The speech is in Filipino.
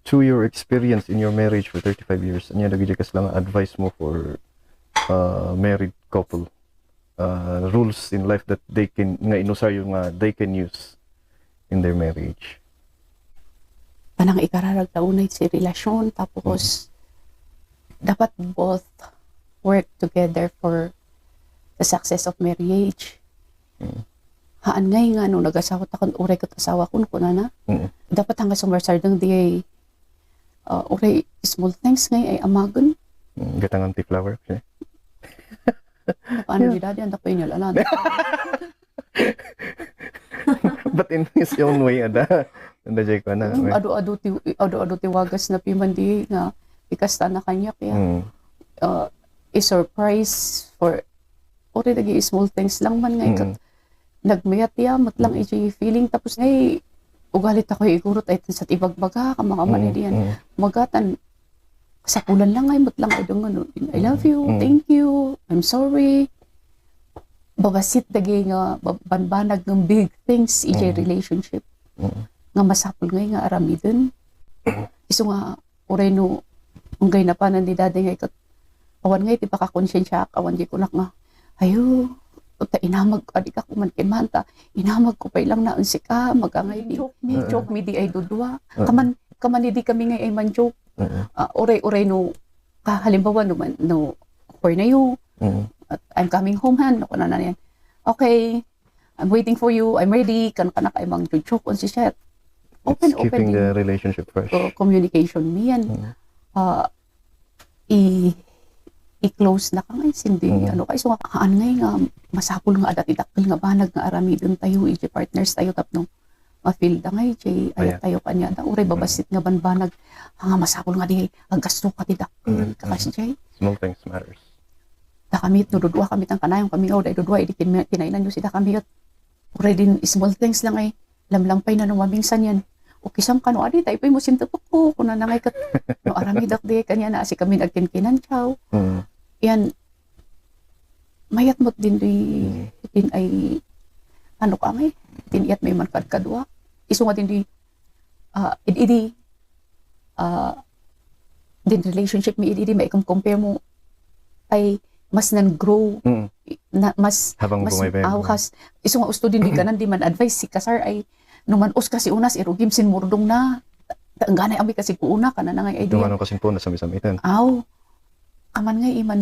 through your experience in your marriage for 35 years, anya nagijikas lang advice mo for married couple, rules in life that they can nga inusaryo nga they can use in their marriage. Kanang ikararag taunay si relasyon, tapos dapat both work together for the success of marriage. Haan ngay nga nung nag-asawa takon uray kat asawa ko kuna na. Dapat hanggang sumarsardang di ay uray small things ngay ay amagon. Gatangan ti flower. Okay. Paano di dadi ang tapoy niya lalan. But in his own way, ada jay ko na. Ado-ado tiwagas na pimandi nga ikasta na kanya kaya i-surprise for uray lagi small things lang man ngay kat nagmayat ya matlang iji feeling tapos ngay ugalit ako igurot ay sa tibagbaga ka mga manidiyan magatan sa kulan lang ay matlang ay dong ano I love you, thank you, I'm sorry babasit dagi nga banbanag ng big things iji relationship nga masapul ngay nga aramidon iso nga uray no unggay na panan di daday ngay kat awan ngay ti pakakonsensya awan di kunak nga ayo ta inamag adik ako man kinmanta inamag ko pay lang naon si ka magangay di joke mi di ay dudwa kaman di kami ngay ay man joke oray no halimbawa no for na you I'm coming home han no kana na yan okay I'm waiting for you I'm ready kan kana kay mang joke on si chat open keeping the relationship fresh communication mi yan i-close na ka ngay sindi ano kay so haan ngay nga masapul nga adat idakkel nga banag nga aramidon tayo iji partners tayo tapno ma-feel da ngay iji ayat tayo kanya da uray babasit nga banbanag nga masapul nga di aggasto ka ti dakkel kakas jay small things matters da kami no dudwa kami tang kanayong kami oday dudwa idi kinainan yo sida kami uray din small things lang ay lamlampay na numamingsan yan o kisam kano adi tayo mo sintutok ko kuna na ngay kat no aramidak di kanya na asi kami nagkinkinan chow yan mayat mo din din ay ano ka ngay din iyat may manfad kadwa iso nga din di din relationship mi idi may compare mo ay mas nan-grow na mas habang bumaybay iso nga usto din di kanan di man advice si kasar ay numan us kasi unas irugim sin murdong na ganay ami kasi kuuna kana na ngay idea dumano kasi po na sami-samitan aw kaman ngay iman